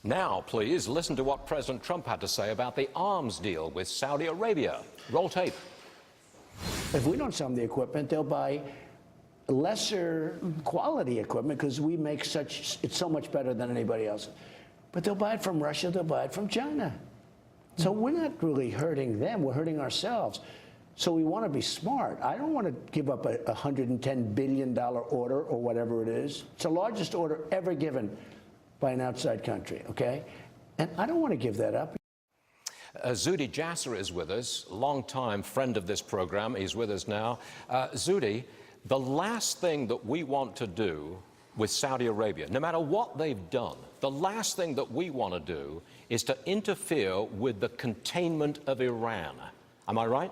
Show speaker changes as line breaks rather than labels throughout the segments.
Now, please, listen to what President Trump had to say about the arms deal with Saudi Arabia. Roll tape.
If we don't sell them the equipment, they'll buy lesser quality equipment because we make it's so much better than anybody else. But they'll buy it from Russia, they'll buy it from China. So we're not really hurting them, we're hurting ourselves. So we want to be smart. I don't want to give up a $110 billion order or whatever it is. It's the largest order ever given by an outside country, okay? And I don't want to give that up.
Zuhdi Jasser is with us, longtime friend of this program. He's with us now. Zuhdi, the last thing that we want to do with Saudi Arabia, no matter what they've done, the last thing that we want to do is to interfere with the containment of Iran. Am I right?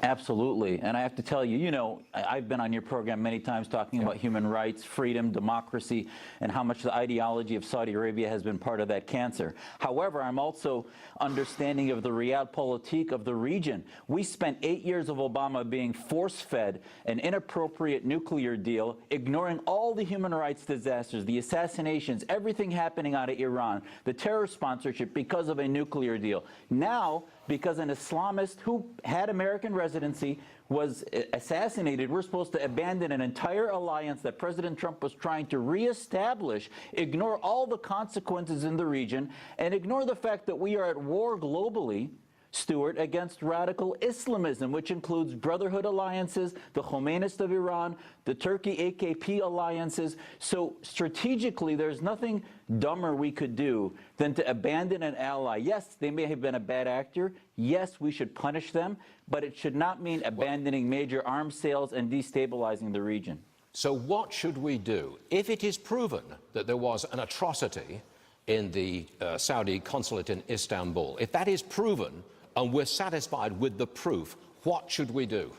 Absolutely. And I have to tell you, you know, I've been on your program many times talking about human rights, freedom, democracy, and how much the ideology of Saudi Arabia has been part of that cancer. However, I'm also understanding of the realpolitik of the region. We spent 8 years of Obama being force-fed an inappropriate nuclear deal, ignoring all the human rights disasters, the assassinations, everything happening out of Iran, the terror sponsorship because of a nuclear deal. Now, because an Islamist who had American residency was assassinated, we're supposed to abandon an entire alliance that President Trump was trying to reestablish, ignore all the consequences in the region, and ignore the fact that we are at war globally, Stuart, against radical Islamism, which includes Brotherhood alliances, the Khomeinist of Iran, the Turkey AKP alliances. So strategically, there's nothing dumber we could do than to abandon an ally. Yes, they may have been a bad actor. Yes, we should punish them, but it should not mean abandoning major arms sales and destabilizing the region.
So what should we do if it is proven that there was an atrocity in the Saudi consulate in Istanbul? If that is proven, and we're satisfied with the proof, what should we do?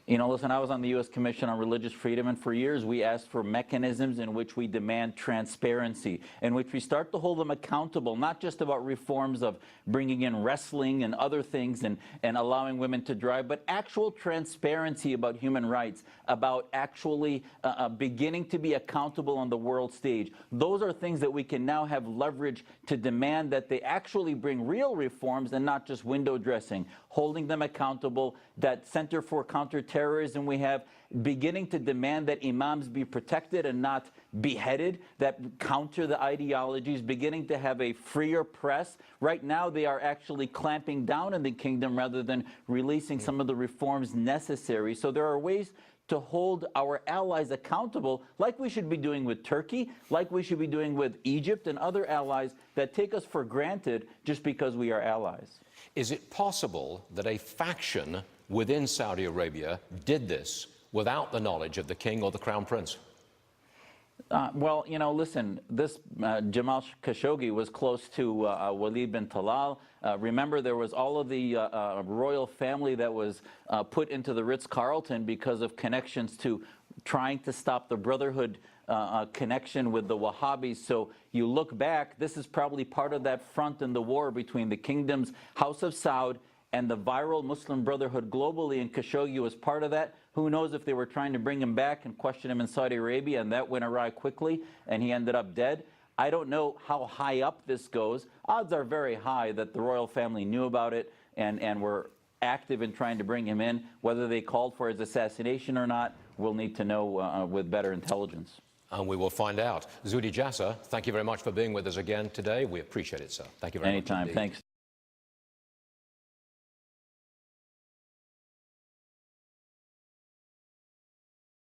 You know, listen, I was on the U.S. Commission on Religious Freedom, and for years we asked for mechanisms in which we demand transparency, in which we start to hold them accountable, not just about reforms of bringing in wrestling and other things and allowing women to drive, but actual transparency about human rights, about actually beginning to be accountable on the world stage. Those are things that we can now have leverage to demand that they actually bring real reforms and not just window dressing, holding them accountable, that Center for Counterterrorism we have, beginning to demand that Imams be protected and not beheaded, that counter the ideologies, beginning to have a freer press. Right now they are actually clamping down in the kingdom rather than releasing some of the reforms necessary. So there are ways to hold our allies accountable, like we should be doing with Turkey, like we should be doing with Egypt and other allies that take us for granted just because we are allies.
Is it possible that a faction within Saudi Arabia did this without the knowledge of the king or the crown prince?
Well, you know, listen, this Jamal Khashoggi was close to Walid bin Talal. Remember, there was all of the royal family that was put into the Ritz-Carlton because of connections to trying to stop the Brotherhood connection with the Wahhabis. So you look back, this is probably part of that front in the war between the kingdom's House of Saud and the viral Muslim Brotherhood globally, and Khashoggi was part of that. Who knows if they were trying to bring him back and question him in Saudi Arabia, and that went awry quickly, and he ended up dead. I don't know how high up this goes. Odds are very high that the royal family knew about it and were active in trying to bring him in. Whether they called for his assassination or not, we'll need to know with better intelligence.
And we will find out. Zuhdi Jasser, thank you very much for being with us again today. We appreciate it, sir. Thank you very much.
Anytime. Thanks.